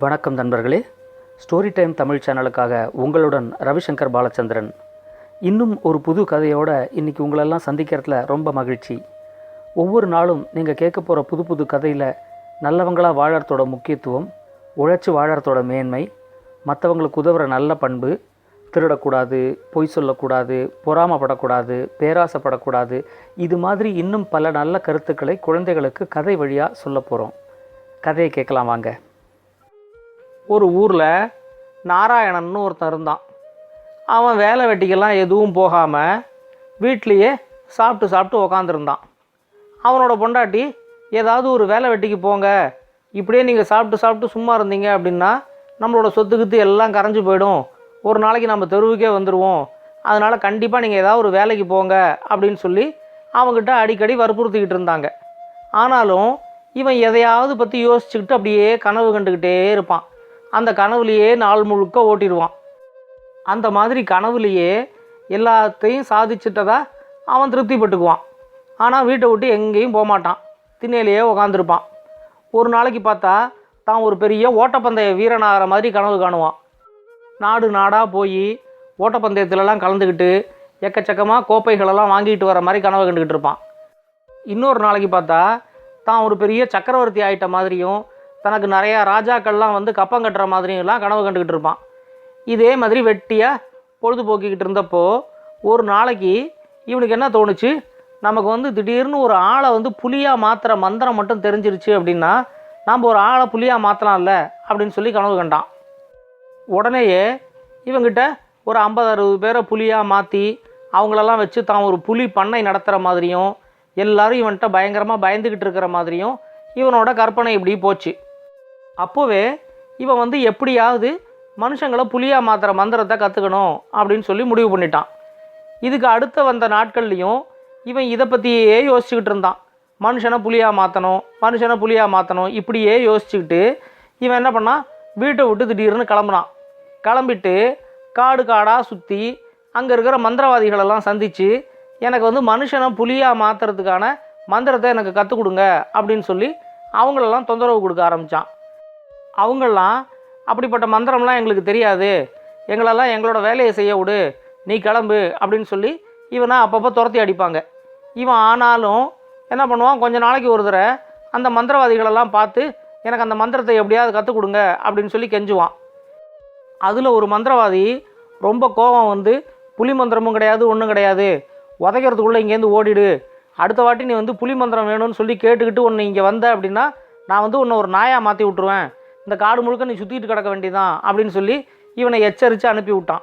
வணக்கம் நண்பர்களே. Story time Tamil சேனலுக்காக உங்களுடன் ரவிசங்கர் பாலச்சந்திரன். இன்னும் ஒரு புது கதையோடு இன்றைக்கி உங்களெல்லாம் சந்திக்கிறதுல ரொம்ப மகிழ்ச்சி. ஒவ்வொரு நாளும் நீங்கள் கேட்க போகிற புது புது கதையில் நல்லவங்களாக வாழறதோட முக்கியத்துவம், உழைச்சி வாழறதோட மேன்மை, மற்றவங்களுக்கு உதவுற நல்ல பண்பு, திருடக்கூடாது, பொய் சொல்லக்கூடாது, பொறாமப்படக்கூடாது, பேராசைப்படக்கூடாது, இது மாதிரி இன்னும் பல நல்ல கருத்துக்களை குழந்தைகளுக்கு கதை வழியாக சொல்ல போகிறோம். கதையை கேட்கலாம் வாங்க. ஒரு ஊரில் நாராயணன்னு ஒருத்தன் இருந்தான். அவன் வேலை வெட்டிக்கெல்லாம் எதுவும் போகாமல் வீட்லேயே சாப்பிட்டு உக்காந்துருந்தான். அவனோட பொண்டாட்டி, ஏதாவது ஒரு வேலை வெட்டிக்கு போங்க, இப்படியே நீங்கள் சாப்பிட்டு சும்மா இருந்தீங்க அப்படின்னா நம்மளோட சொத்துக்குத்து எல்லாம் கரைஞ்சி போயிடும், ஒரு நாளைக்கு நம்ம தெருவுக்கே வந்துடுவோம், அதனால் கண்டிப்பாக நீங்கள் ஏதாவது ஒரு வேலைக்கு போங்க அப்படின்னு சொல்லி அவங்ககிட்ட அடிக்கடி வற்புறுத்திக்கிட்டு இருந்தாங்க. ஆனாலும் இவன் எதையாவது பற்றி யோசிச்சுக்கிட்டு அப்படியே கனவு கண்டுக்கிட்டே இருப்பான். அந்த கனவுலையே நாள் முழுக்க ஓட்டிடுவான். அந்த மாதிரி கனவுலையே எல்லாத்தையும் சாதிச்சிட்டதா அவன் திருப்திப்பட்டுக்குவான். ஆனால் வீட்டை விட்டு எங்கேயும் போகமாட்டான், திண்ணையிலேயே உக்காந்துருப்பான். ஒரு நாளைக்கு பார்த்தா தான் ஒரு பெரிய ஓட்டப்பந்தய வீரனாகிற மாதிரி கனவு காணுவான். நாடு நாடாக போய் ஓட்டப்பந்தயத்துலலாம் கலந்துக்கிட்டு எக்கச்சக்கமாக கோப்பைகளெல்லாம் வாங்கிட்டு வர மாதிரி கனவு கண்டுக்கிட்டு இருப்பான். இன்னொரு நாளைக்கு பார்த்தா தான் ஒரு பெரிய சக்கரவர்த்தி ஆகிட்ட மாதிரியும் தனக்கு நிறையா ராஜாக்கள்லாம் வந்து கப்பம் கட்டுற மாதிரியும்லாம் கனவு கண்டுக்கிட்டு இருப்பான். இதே மாதிரி வெட்டியாக பொழுதுபோக்கிக்கிட்டு இருந்தப்போ ஒரு நாளைக்கு இவனுக்கு என்ன தோணுச்சு, நமக்கு வந்து திடீர்னு ஒரு ஆளை வந்து புலியாக மாற்றுற மந்திரம் மட்டும் தெரிஞ்சிருச்சு அப்படின்னா நாம் ஒரு ஆளை புலியாக மாற்றலாம்ல அப்படின்னு சொல்லி கனவு கண்டான். உடனேயே இவங்கிட்ட ஒரு 50-60 பேரை புலியாக மாற்றி அவங்களெல்லாம் வச்சு தான் ஒரு புலி பண்ணை நடத்துகிற மாதிரியும் எல்லோரும் இவன்கிட்ட பயங்கரமாக பயந்துக்கிட்டு இருக்கிற மாதிரியும் இவனோட கற்பனை இப்படி போச்சு. அப்போவே இவன் வந்து எப்படியாவது மனுஷங்களை புலியாக மாற்றுற மந்திரத்தை கற்றுக்கணும் அப்படின்னு சொல்லி முடிவு பண்ணிட்டான். இதுக்கு அடுத்த வந்த நாட்கள்லையும் இவன் இதை பற்றியே யோசிச்சுக்கிட்டு இருந்தான். மனுஷனை புலியாக மாற்றணும் இப்படியே யோசிச்சுக்கிட்டு இவன் என்ன பண்ணான், வீட்டை விட்டு திடீர்னு கிளம்பிட்டு காடு காடாக சுற்றி அங்கே இருக்கிற மந்திரவாதிகளெல்லாம் சந்தித்து எனக்கு வந்து மனுஷனை புலியாக மாற்றுறதுக்கான மந்திரத்தை எனக்கு கற்றுக் கொடுங்க அப்படின்னு சொல்லி அவங்களெல்லாம் தொந்தரவு கொடுக்க ஆரம்பித்தான். அவங்களெலாம் அப்படிப்பட்ட மந்திரம்லாம் எங்களுக்கு தெரியாது, எங்களெல்லாம் எங்களோட வேலையை செய்ய விடு, நீ கிளம்பு அப்படின்னு சொல்லி இவனை அப்பப்போ துரத்தி அடிப்பாங்க. இவன் ஆனாலும் என்ன பண்ணுவான், கொஞ்ச நாளைக்கு ஒரு தடவை அந்த மந்திரவாதிகளெல்லாம் பார்த்து எனக்கு அந்த மந்திரத்தை எப்படியாவது கற்றுக் கொடுங்க அப்படின்னு சொல்லி கெஞ்சுவான். அதில் ஒரு மந்திரவாதி ரொம்ப கோபம் வந்து, புலி மந்திரமும் கிடையாது, ஒன்றும் கிடையாது, உதைக்கிறதுக்குள்ளே இங்கேருந்து ஓடிடு, அடுத்த வாட்டி நீ வந்து புலி மந்திரம் வேணும்னு சொல்லி கேட்டுக்கிட்டு ஒன்று இங்கே வந்த அப்படின்னா நான் வந்து உன்னை ஒரு நாயாக மாற்றி விட்ருவேன், இந்த காடு முழுக்க நீ சுற்றிட்டு கிடக்க வேண்டியதான் அப்படின்னு சொல்லி இவனை எச்சரித்து அனுப்பி விட்டான்.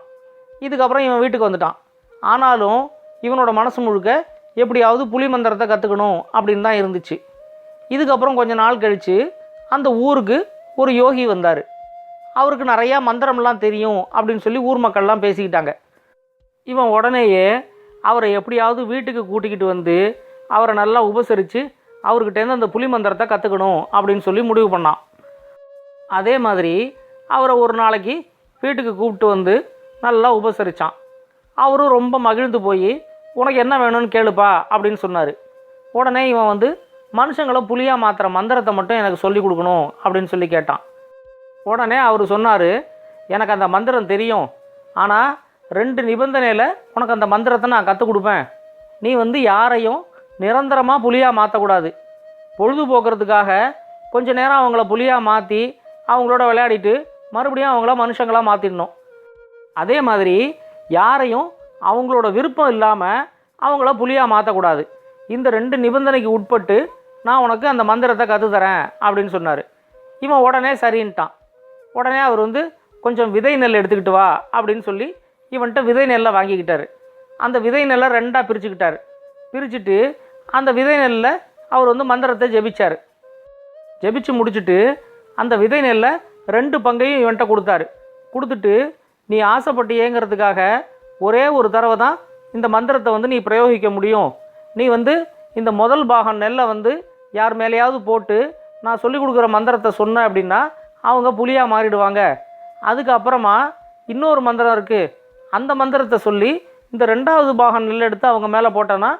இதுக்கப்புறம் இவன் வீட்டுக்கு வந்துட்டான். ஆனாலும் இவனோட மனசு முழுக்க எப்படியாவது புலி மந்திரத்தை கற்றுக்கணும் அப்படின்னு தான் இருந்துச்சு. இதுக்கப்புறம் கொஞ்ச நாள் கழித்து அந்த ஊருக்கு ஒரு யோகி வந்தார். அவருக்கு நிறையா மந்திரம்லாம் தெரியும் அப்படின்னு சொல்லி ஊர் மக்கள்லாம் பேசிக்கிட்டாங்க. இவன் உடனேயே அவரை எப்படியாவது வீட்டுக்கு கூட்டிக்கிட்டு வந்து அவரை நல்லா உபசரித்து அவர்கிட்டேருந்து அந்த புலி மந்திரத்தை கற்றுக்கணும் அப்படின்னு சொல்லி முடிவு பண்ணான். அதே மாதிரி அவரை ஒரு நாளைக்கு வீட்டுக்கு கூப்பிட்டு வந்து நல்லா உபசரித்தான். அவரும் ரொம்ப மகிழ்ந்து போய் உனக்கு என்ன வேணும்னு கேளுப்பா அப்படின்னு சொன்னார். உடனே இவன் வந்து மனுஷங்களை புலியாக மாற்றுற மந்திரத்தை மட்டும் எனக்கு சொல்லி கொடுக்கணும் அப்படின்னு சொல்லி கேட்டான். உடனே அவர் சொன்னார், எனக்கு அந்த மந்திரம் தெரியும், ஆனால் 2 நிபந்தனையில் உனக்கு அந்த மந்திரத்தை நான் கற்றுக் கொடுப்பேன். நீ வந்து யாரையும் நிரந்தரமாக புலியாக மாற்றக்கூடாது. பொழுதுபோக்குறதுக்காக கொஞ்ச நேரம் அவங்கள புலியாக மாற்றி அவங்களோட விளையாடிட்டு மறுபடியும் அவங்கள மனுஷங்களாக மாற்றிடணும். அதே மாதிரி யாரையும் அவங்களோட விருப்பம் இல்லாமல் அவங்கள புலியாக மாற்றக்கூடாது. இந்த 2 நிபந்தனைக்கு உட்பட்டு நான் உனக்கு அந்த மந்திரத்தை கற்றுத்தரேன் அப்படின்னு சொன்னார். இவன் உடனே சரின்ட்டான். உடனே அவர் வந்து கொஞ்சம் விதை நெல் எடுத்துக்கிட்டு வா அப்படின்னு சொல்லி இவன்கிட்ட விதை நெல்லை வாங்கிக்கிட்டார். அந்த விதை நெல்லை 2ஆக பிரிச்சுக்கிட்டார். பிரிச்சுட்டு அந்த விதை நெல்லில் அவர் வந்து மந்திரத்தை ஜெபிச்சார். ஜெபிச்சு முடிச்சுட்டு அந்த விதை நெல்லை 2 பங்கையும் இவன்கிட்ட கொடுத்தாரு. கொடுத்துட்டு நீ ஆசைப்பட்டியேங்கிறதுக்காக ஒரே ஒரு தடவை தான் இந்த மந்திரத்தை வந்து நீ பிரயோகிக்க முடியும். நீ வந்து இந்த முதல் பாகம் நெல்லை வந்து யார் மேலேயாவது போட்டு நான் சொல்லிக் கொடுக்குற மந்திரத்தை சொன்னேன் அப்படின்னா அவங்க புலியாக மாறிடுவாங்க. அதுக்கப்புறமா இன்னொரு மந்திரம் இருக்குது, அந்த மந்திரத்தை சொல்லி இந்த 2வது பாகம் நெல் எடுத்து அவங்க மேலே போட்டோன்னா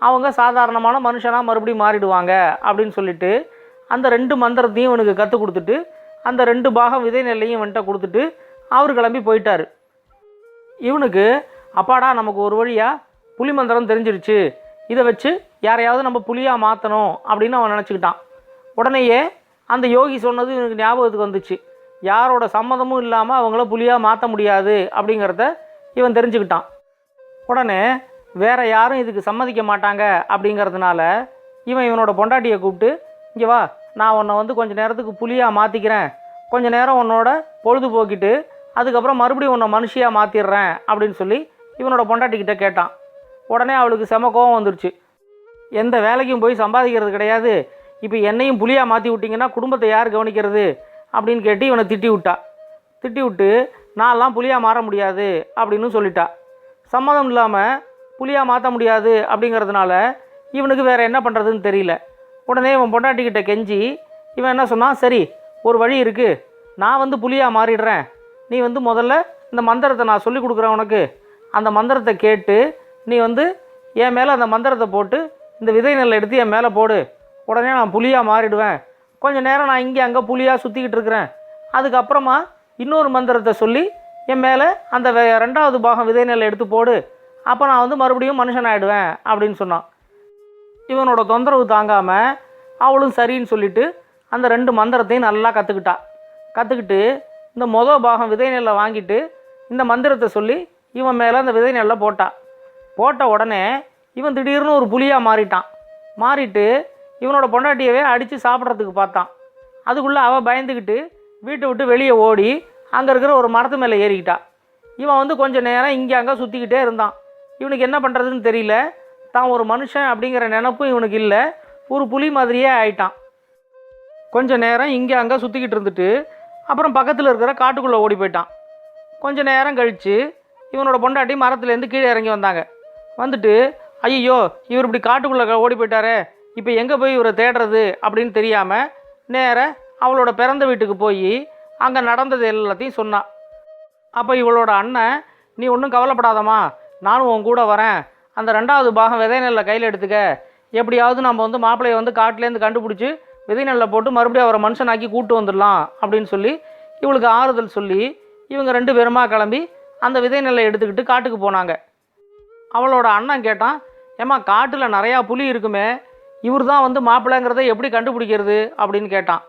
அவங்க சாதாரணமான மனுஷனாக மறுபடியும் மாறிடுவாங்க அப்படின்னு சொல்லிட்டு அந்த 2 மந்திரத்தையும் இவனுக்கு கற்றுக் கொடுத்துட்டு அந்த 2 பாகம் விதை நெல்லையும் இவன்கிட்ட கொடுத்துட்டு அவர் கிளம்பி போயிட்டார். இவனுக்கு அப்பாடா நமக்கு ஒரு வழியாக புலி மந்திரம் தெரிஞ்சிருச்சு, இதை வச்சு யாரையாவது நம்ம புலியாக மாற்றணும் அப்படின்னு அவன் நினச்சிக்கிட்டான். உடனேயே அந்த யோகி சொன்னது இவனுக்கு ஞாபகத்துக்கு வந்துச்சு. யாரோட சம்மதமும் இல்லாமல் அவங்கள புலியாக மாற்ற முடியாது அப்படிங்கிறத இவன் தெரிஞ்சுக்கிட்டான். உடனே வேறு யாரும் இதுக்கு சம்மதிக்க மாட்டாங்க அப்படிங்கிறதுனால இவனோட பொண்டாட்டியை கூப்பிட்டு, இங்கே வா, நான் உன்னை வந்து கொஞ்சம் நேரத்துக்கு புலியாக மாற்றிக்கிறேன், கொஞ்சம் நேரம் உன்னோட பொழுதுபோக்கிட்டு அதுக்கப்புறம் மறுபடியும் உன்னை மனுஷியாக மாற்றிடுறேன் அப்படின்னு சொல்லி இவனோட பொண்டாட்டிக்கிட்ட கேட்டான். உடனே அவளுக்கு செம கோவம் வந்துருச்சு. எந்த வேலைக்கும் போய் சம்பாதிக்கிறது கிடையாது, இப்போ என்னையும் புலியாக மாற்றி விட்டிங்கன்னா குடும்பத்தை யார் கவனிக்கிறது அப்படின்னு கேட்டு இவனை திட்டி விட்டா. திட்டி விட்டு நான்லாம் புலியாக மாற முடியாது அப்படின்னு சொல்லிட்டா. சம்மதம் இல்லாமல் புலியாக மாற்ற முடியாது அப்படிங்கிறதுனால இவனுக்கு வேறு என்ன பண்ணுறதுன்னு தெரியல. உடனே இவன் பொண்டாட்டிக்கிட்ட கெஞ்சி இவன் என்ன சொன்னான், சரி ஒரு வழி இருக்குது, நான் வந்து புலியாக மாறிடுறேன், நீ வந்து முதல்ல இந்த மந்திரத்தை நான் சொல்லி கொடுக்குறேன் உனக்கு, அந்த மந்திரத்தை கேட்டு நீ வந்து என் மேலே அந்த மந்திரத்தை போட்டு இந்த விதை நெல்லை எடுத்து என் மேலே போடு, உடனே நான் புலியாக மாறிடுவேன், கொஞ்சம் நேரம் நான் இங்கே அங்கே புலியாக சுற்றிக்கிட்டு இருக்கிறேன், அதுக்கப்புறமா இன்னொரு மந்திரத்தை சொல்லி என் மேலே அந்த 2வது பாகம் விதை நெல்லை எடுத்து போடு, அப்போ நான் வந்து மறுபடியும் மனுஷன் ஆகிடுவேன் அப்படின்னு சொன்னான். இவனோட தொந்தரவு தாங்காமல் அவளும் சரின்னு சொல்லிவிட்டு அந்த 2 மந்திரத்தையும் நல்லா கற்றுக்கிட்டு இந்த பாகம் விதை நெல்லை வாங்கிட்டு இந்த மந்திரத்தை சொல்லி இவன் மேலே அந்த விதை நெல்லை போட்ட உடனே இவன் திடீர்னு ஒரு புலியாக மாறிட்டு இவனோட பொண்டாட்டியவே அடித்து சாப்பிட்றதுக்கு பார்த்தான். அதுக்குள்ளே அவள் பயந்துக்கிட்டு வீட்டை விட்டு வெளியே ஓடி அங்கே இருக்கிற ஒரு மரத்து மேலே ஏறிக்கிட்டா. இவன் வந்து கொஞ்சம் நேரம் இங்கே அங்கே சுற்றிக்கிட்டே இருந்தான். இவனுக்கு என்ன பண்ணுறதுன்னு தெரியல, தான் ஒரு மனுஷன் அப்படிங்கிற நினப்பும் இவனுக்கு இல்லை, ஒரு புலி மாதிரியே ஆயிட்டான். கொஞ்சம் நேரம் இங்கே அங்கே சுற்றிக்கிட்டு இருந்துட்டு அப்புறம் பக்கத்தில் இருக்கிற காட்டுக்குள்ளே ஓடி போயிட்டான். கொஞ்சம் நேரம் கழித்து இவனோட பொண்டாட்டி மரத்துலேருந்து கீழே இறங்கி வந்தாங்க. வந்துட்டு, ஐயோ இவர் இப்படி காட்டுக்குள்ளே ஓடி போயிட்டாரே, இப்போ எங்கே போய் இவரை தேடுறது அப்படின்னு தெரியாமல் நேராக அவளோட பிறந்த வீட்டுக்கு போய் அங்கே நடந்தது எல்லாத்தையும் சொன்னான். அப்போ இவளோட அண்ணன், நீ ஒன்றும் கவலைப்படாதம்மா, நானும் உன் கூட வரேன், அந்த 2வது பாகம் விதை நெல்லை கையில் எடுத்துக்க, எப்படியாவது நம்ம வந்து மாப்பிள்ளையை வந்து காட்டிலேருந்து கண்டுபிடிச்சி விதை நெல்லை போட்டு மறுபடியும் அவரை மனுஷனாக்கி கூட்டு வந்துடலாம் அப்படின்னு சொல்லி இவளுக்கு ஆறுதல் சொல்லி இவங்க 2 பேருமா கிளம்பி அந்த விதை நெல்லை எடுத்துக்கிட்டு காட்டுக்கு போனாங்க. அவளோட அண்ணன் கேட்டான், ஏம்மா காட்டில் நிறையா புலி இருக்குமே, இவர் தான் வந்து மாப்பிள்ளைங்கிறத எப்படி கண்டுபிடிக்கிறது அப்படின்னு கேட்டான்.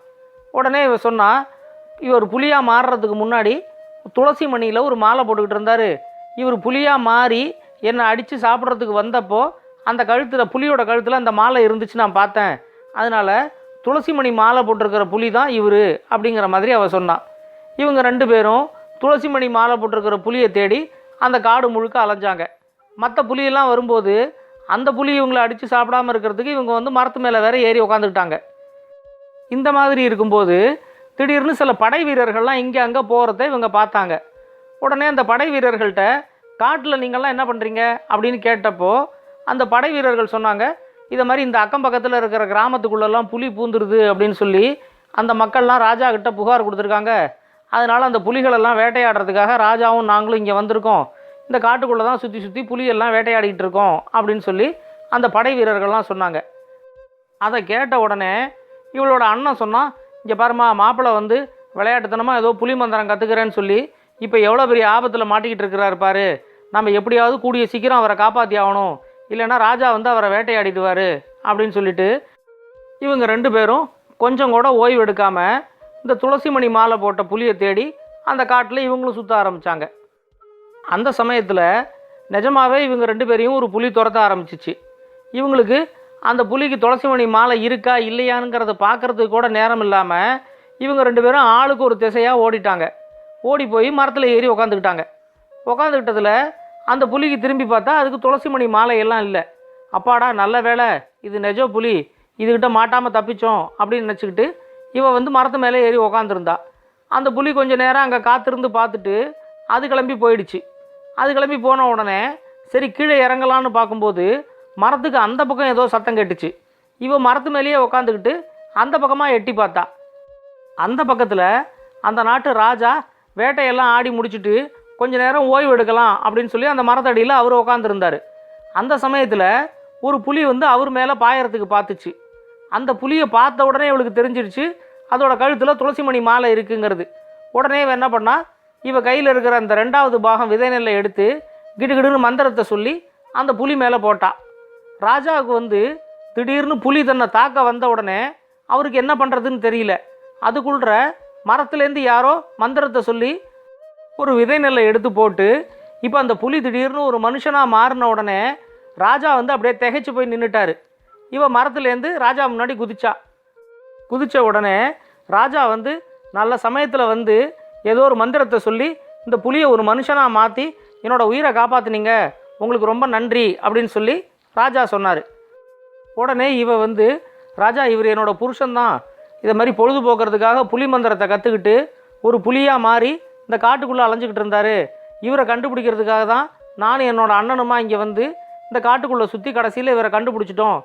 உடனே இவ சொன்னா, இவர் புலியாக மாறுறதுக்கு முன்னாடி துளசி மணியில் ஒரு மாலை போட்டுக்கிட்டு இருந்தார், இவர் புலியாக மாறி என்னை அடித்து சாப்பிட்றதுக்கு வந்தப்போ அந்த கழுத்தில் புலியோட கழுத்தில் அந்த மாலை இருந்துச்சு நான் பார்த்தேன், அதனால் துளசி மணி மாலை போட்டிருக்கிற புலி தான் இவர் அப்படிங்கிற மாதிரி அவள் சொன்னான். இவங்க 2 பேரும் துளசி மணி மாலை போட்டிருக்கிற புலியை தேடி அந்த காடு முழுக்க அலைஞ்சாங்க. மற்ற புலியெல்லாம் வரும்போது அந்த புலி இவங்களை அடித்து சாப்பிடாமல் இருக்கிறதுக்கு இவங்க வந்து மரத்து மேலே வேற ஏறி உக்காந்துக்கிட்டாங்க. இந்த மாதிரி இருக்கும்போது திடீர்னு சில படை வீரர்கள்லாம் இங்கே அங்கே போகிறத இவங்க பார்த்தாங்க. உடனே அந்த படை வீரர்கள்ட்ட, காட்டில் நீங்கள்லாம் என்ன பண்ணுறீங்க அப்படின்னு கேட்டப்போ அந்த படை வீரர்கள் சொன்னாங்க, இதை மாதிரி இந்த அக்கம் பக்கத்தில் இருக்கிற கிராமத்துக்குள்ளெல்லாம் புலி பூந்துருது அப்படின்னு சொல்லி அந்த மக்கள்லாம் ராஜா கிட்ட புகார் கொடுத்துருக்காங்க, அதனால் அந்த புலிகளெல்லாம் வேட்டையாடுறதுக்காக ராஜாவும் நாங்களும் இங்கே வந்திருக்கோம், இந்த காட்டுக்குள்ளே தான் சுற்றி புலியெல்லாம் வேட்டையாடிக்கிட்டு இருக்கோம் அப்படின்னு சொல்லி அந்த படை வீரர்கள்லாம் சொன்னாங்க. அதை கேட்ட உடனே இவளோட அண்ணன் சொன்னான், இங்கே பாருமா, மாப்பிள்ளை வந்து விளையாட்டுத்தனமாக ஏதோ புலி மந்திரம் கற்றுக்கிறேன்னு சொல்லி இப்போ எவ்வளோ பெரிய ஆபத்தில் மாட்டிக்கிட்டு இருக்கிறாரு பாரு, நம்ம எப்படியாவது கூடிய சீக்கிரம் அவரை காப்பாற்றி ஆகணும், இல்லைன்னா ராஜா வந்து அவரை வேட்டையாடிடுவார் அப்படின்னு சொல்லிட்டு இவங்க 2 பேரும் கொஞ்சம் கூட ஓய்வு எடுக்காமல் இந்த துளசி மணி மாலை போட்ட புலியை தேடி அந்த காட்டில் இவங்களும் சுற்ற ஆரம்பித்தாங்க. அந்த சமயத்தில் நிஜமாகவே இவங்க 2 பேரையும் ஒரு புலி துரத்த ஆரம்பிச்சிச்சு. இவங்களுக்கு அந்த புலிக்கு துளசி மணி மாலை இருக்கா இல்லையானுங்கிறத பார்க்குறதுக்கு கூட நேரம் இல்லாமல் இவங்க 2 பேரும் ஆளுக்கு ஒரு திசையாக ஓடிட்டாங்க. ஓடி போய் மரத்தில் ஏறி உக்காந்துக்கிட்டதில் அந்த புலிக்கு திரும்பி பார்த்தா அதுக்கு துளசி மணி மாலை எல்லாம் இல்லை. அப்பாடா நல்ல வேலை, இது நெஜ புலி, இதுகிட்ட மாட்டாமல் தப்பிச்சோம் அப்படின்னு நினச்சிக்கிட்டு இவன் வந்து மரத்து மேலே ஏறி உக்காந்துருந்தா. அந்த புலி கொஞ்சம் நேரம் அங்கே காத்திருந்து பார்த்துட்டு அது கிளம்பி போயிடுச்சு. அது கிளம்பி போன உடனே சரி கீழே இறங்கலான்னு பார்க்கும்போது மரத்துக்கு அந்த பக்கம் ஏதோ சத்தம் கேட்டுச்சு. இவன் மரத்து மேலேயே உக்காந்துக்கிட்டு அந்த பக்கமாக எட்டி பார்த்தா. அந்த பக்கத்தில் அந்த நாட்டு ராஜா வேட்டையெல்லாம் ஆடி முடிச்சுட்டு கொஞ்ச நேரம் ஓய்வு எடுக்கலாம் அப்படின்னு சொல்லி அந்த மரத்தடியில் அவர் உக்காந்துருந்தார். அந்த சமயத்தில் ஒரு புலி வந்து அவர் மேலே பாயறதுக்கு பார்த்துச்சு. அந்த புலியை பார்த்த உடனே இவளுக்கு தெரிஞ்சிருச்சு அதோட கழுத்தில் துளசி மணி மாலை இருக்குங்கிறது. உடனே இவன் என்ன பண்ணா, இவ கையில் இருக்கிற அந்த 2வது பாகம் விதை நெல்லை எடுத்து கிடுகிடுன்னு மந்திரத்தை சொல்லி அந்த புலி மேலே போட்டா. ராஜாவுக்கு திடீர்னு புலி தன்னை தாக்க வந்த உடனே அவருக்கு என்ன பண்ணுறதுன்னு தெரியல. அதுக்குள்ள மரத்துலேருந்து யாரோ மந்திரத்தை சொல்லி ஒரு விதை நெல்லை எடுத்து போட்டு, இப்போ அந்த புலி திடீர்னு ஒரு மனுஷனாக மாறின உடனே ராஜா அப்படியே திகைச்சு போய் நின்றுட்டார். இவன் மரத்துலேருந்து ராஜா முன்னாடி குதிச்ச உடனே ராஜா நல்ல சமயத்தில் ஏதோ ஒரு மந்திரத்தை சொல்லி இந்த புலியை ஒரு மனுஷனாக மாற்றி என்னோட உயிரை காப்பாற்றினீங்க, உங்களுக்கு ரொம்ப நன்றி அப்படின்னு சொல்லி ராஜா சொன்னார். உடனே ராஜா இவர் என்னோட புருஷன்தான், இதை மாதிரி பொழுதுபோக்குறதுக்காக புலி மந்திரத்தை கற்றுக்கிட்டு ஒரு புலியாக மாறி இந்த காட்டுக்குள்ளே அலைஞ்சிக்கிட்டு இருந்தார். இவரை கண்டுபிடிக்கிறதுக்காக தான் நானும் என்னோட அண்ணனுமா இங்கே இந்த காட்டுக்குள்ளே சுற்றி கடைசியில் இவரை கண்டுபிடிச்சிட்டோம்.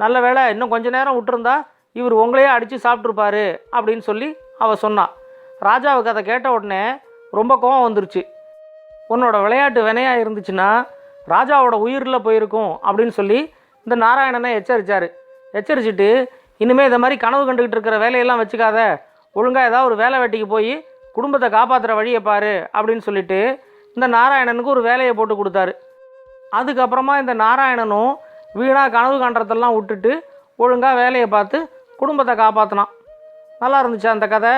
நல்ல வேளை இன்னும் கொஞ்ச நேரம் விட்டுருந்தா இவர் உங்களையே அடித்து சாப்பிட்ருப்பாரு அப்படின்னு சொல்லி அவள் சொன்னான். ராஜாவுக்கு அதை கேட்ட உடனே ரொம்ப கோவம் வந்துருச்சு. உன்னோட விளையாட்டு வினையாக இருந்துச்சுன்னா ராஜாவோட உயிரில் போயிருக்கும் அப்படின்னு சொல்லி இந்த நாராயணனை எச்சரிச்சிட்டு, இனிமேல் இதை மாதிரி கனவு கண்டுக்கிட்டு இருக்கிற வேலையெல்லாம் வச்சுக்காத, ஒழுங்காக ஏதாவது ஒரு வேலை வெட்டிக்கு போய் குடும்பத்தை காப்பாற்றுற வழியை பாரு அப்படின்னு சொல்லிட்டு இந்த நாராயணனுக்கு ஒரு வேலையை போட்டு கொடுத்தாரு. அதுக்கப்புறமா இந்த நாராயணனும் வீணாக கனவு காண்றதெல்லாம் விட்டுட்டு ஒழுங்காக வேலையை பார்த்து குடும்பத்தை காப்பாற்றினான். நல்லா இருந்துச்சா அந்த கதை?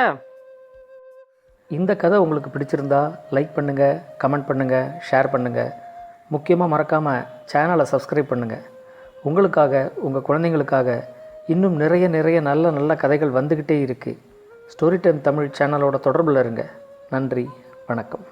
இந்த கதை உங்களுக்கு பிடிச்சிருந்தா லைக் பண்ணுங்கள், கமெண்ட் பண்ணுங்கள், ஷேர் பண்ணுங்கள். முக்கியமாக மறக்காமல் சேனலை சப்ஸ்கிரைப் பண்ணுங்கள். உங்களுக்காக, உங்கள் குழந்தைங்களுக்காக இன்னும் நிறைய நல்ல நல்ல கதைகள் வந்துக்கிட்டே இருக்குது. ஸ்டோரி டைம் தமிழ் சேனலோட தொடர்பில் இருங்க. நன்றி, வணக்கம்.